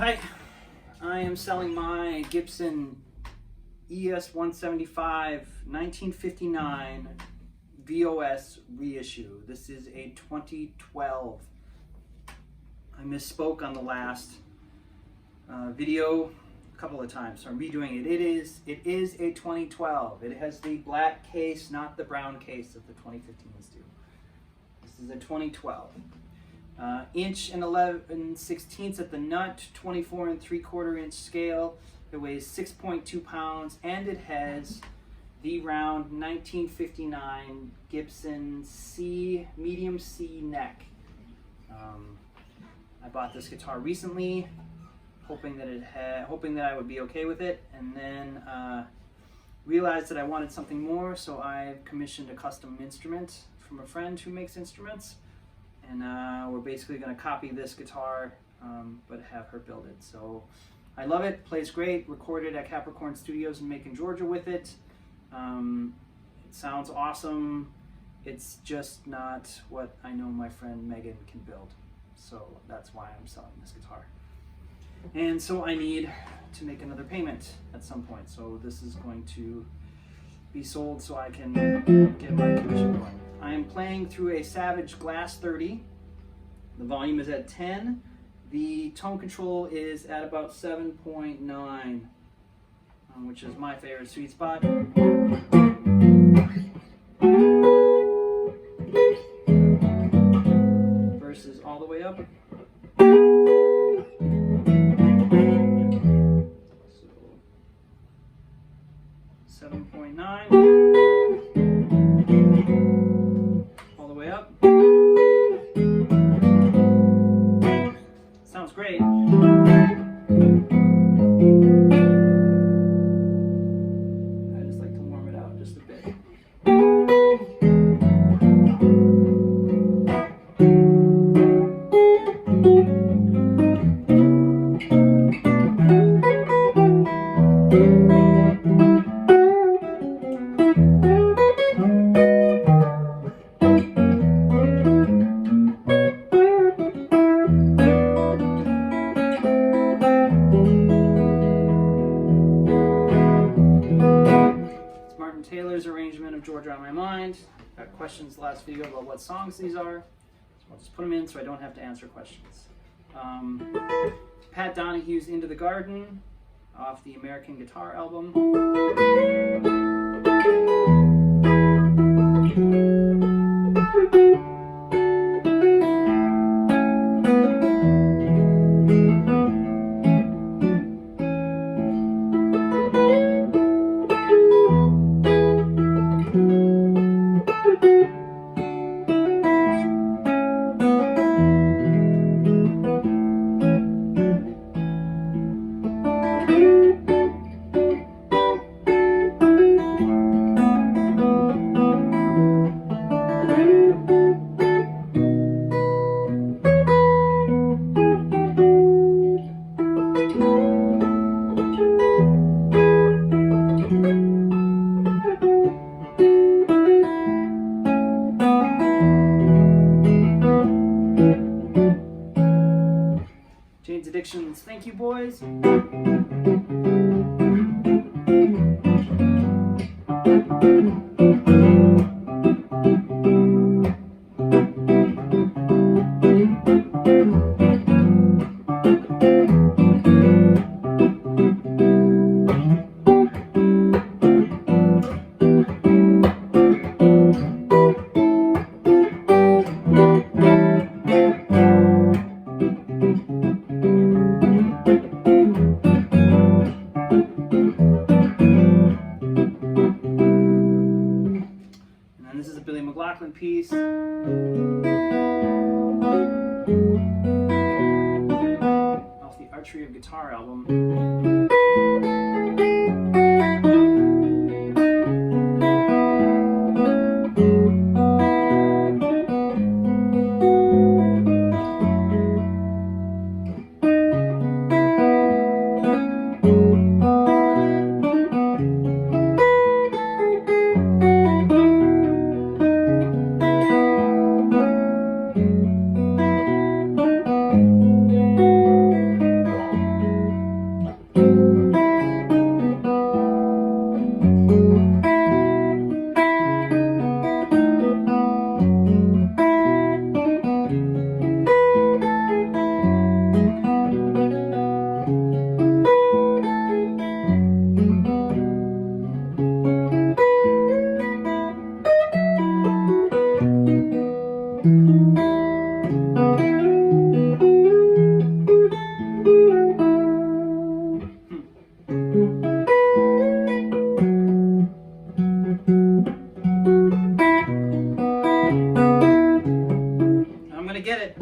Hi, I am selling my Gibson ES-175 1959 VOS reissue. This is a 2012. I misspoke on the last video a couple of times, so I'm redoing it. It is a 2012. It has the black case, not the brown case that the 2015s do. This is a 2012. Inch and 11/16 at the nut, 24 3/4 inch scale. It weighs 6.2 pounds, and it has the round 1959 Gibson medium C neck. I bought this guitar recently, hoping that I would be okay with it, and then realized that I wanted something more, so I commissioned a custom instrument from a friend who makes instruments. And we're basically going to copy this guitar, but have her build it. So I love it, plays great, recorded at Capricorn Studios in Macon, Georgia with it. It sounds awesome. It's just not what I know my friend Megan can build. So that's why I'm selling this guitar. And so I need to make another payment at some point. So this is going to be sold so I can get my commission going. I am playing through a Savage Glass 30. The volume is at 10. The tone control is at about 7.9, which is my favorite sweet spot. Versus all the way up. So 7.9. Sounds great. I just like to warm it out just a bit. Taylor's arrangement of Georgia on My Mind. Got questions last video about what songs these are, so I'll just put them in so I don't have to answer questions. Pat Donahue's Into the Garden off the American Guitar album. Addictions. Thank you, boys. This is a Billy McLaughlin piece. Off the Archery of Guitar album. I'm gonna get it.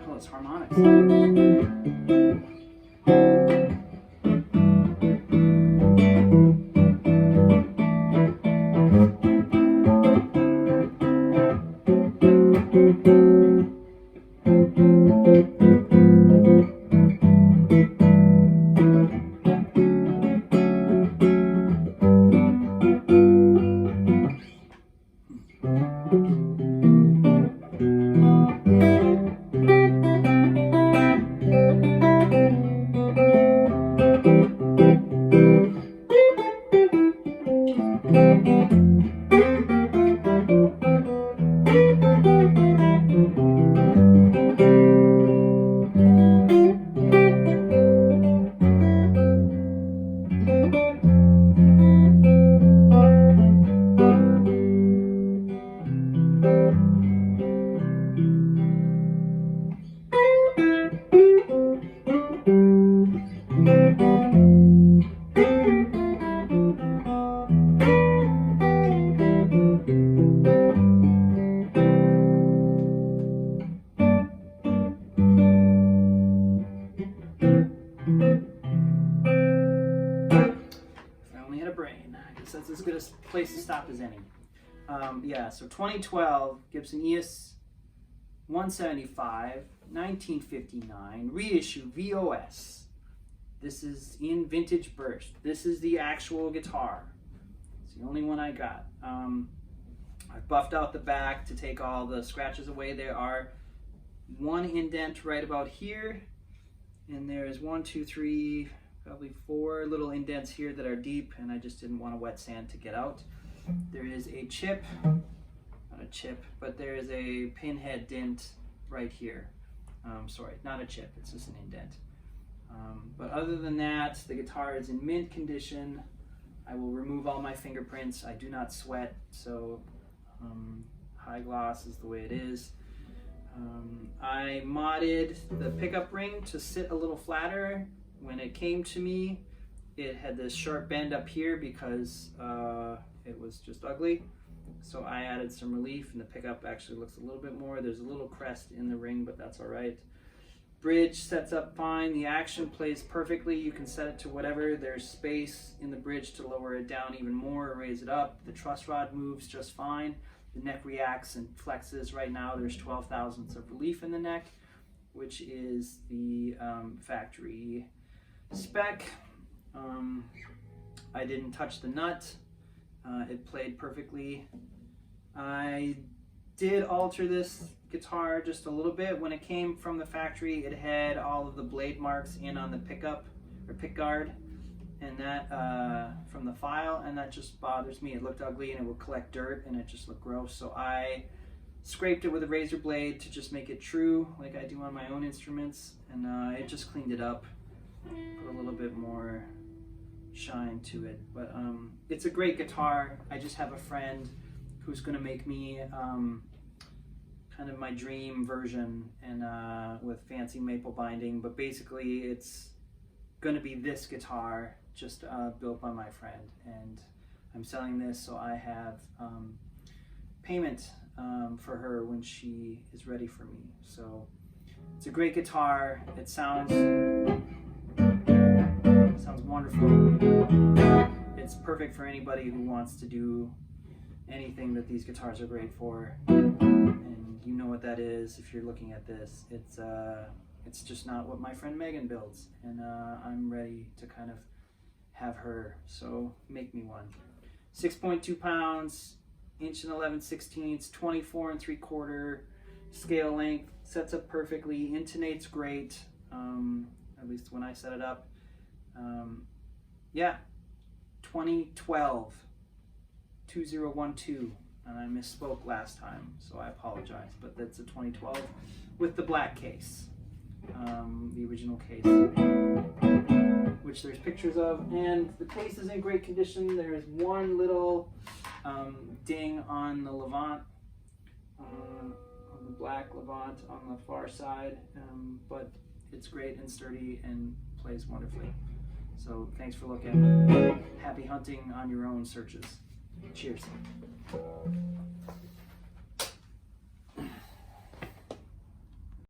Oh, it's harmonics. That's as good a place to stop as any. Yeah, so 2012 Gibson ES-175, 1959, Reissue VOS. This is in vintage burst. This is the actual guitar. It's the only one I got. I buffed out the back to take all the scratches away. There are one indent right about here, and there's 1, 2, 3, probably 4 little indents here that are deep, and I just didn't want a wet sand to get out. There is a chip, not a chip, but there is a pinhead dent right here. Sorry, not a chip, it's just an indent. But other than that, the guitar is in mint condition. I will remove all my fingerprints. I do not sweat, so high gloss is the way it is. I modded the pickup ring to sit a little flatter. When it came to me, it had this sharp bend up here because it was just ugly. So I added some relief, and the pickup actually looks a little bit more. There's a little crest in the ring, but that's all right. Bridge sets up fine. The action plays perfectly. You can set it to whatever. There's space in the bridge to lower it down even more or raise it up. The truss rod moves just fine. The neck reacts and flexes. Right now there's 12 thousandths of relief in the neck, which is the factory spec. I didn't touch the nut. It played perfectly. I did alter this guitar just a little bit. When it came from the factory, it had all of the blade marks in on the pickup or pick guard, and that from the file, and that just bothers me. It looked ugly and it would collect dirt and it just looked gross. So I scraped it with a razor blade to just make it true, like I do on my own instruments, and it just cleaned it up, put a little bit more shine to it. But it's a great guitar. I just have a friend who's going to make me kind of my dream version, and with fancy maple binding, but basically it's going to be this guitar just built by my friend, and I'm selling this so I have payment for her when she is ready for me. So it's a great guitar. It sounds wonderful. It's perfect for anybody who wants to do anything that these guitars are great for, and you know what that is if you're looking at this. It's just not what my friend Megan builds, and I'm ready to kind of have her, so make me one. 6.2 pounds, 1.11", 24 3/4 scale length, sets up perfectly, intonates great, at least when I set it up. Yeah, 2012, 2012. and I misspoke last time, so I apologize. But that's a 2012 with the black case, the original case, which there's pictures of, and the case is in great condition. There's one little ding on the Levant, on the black Levant on the far side, but it's great and sturdy and plays wonderfully. So thanks for looking. Happy hunting on your own searches. Cheers.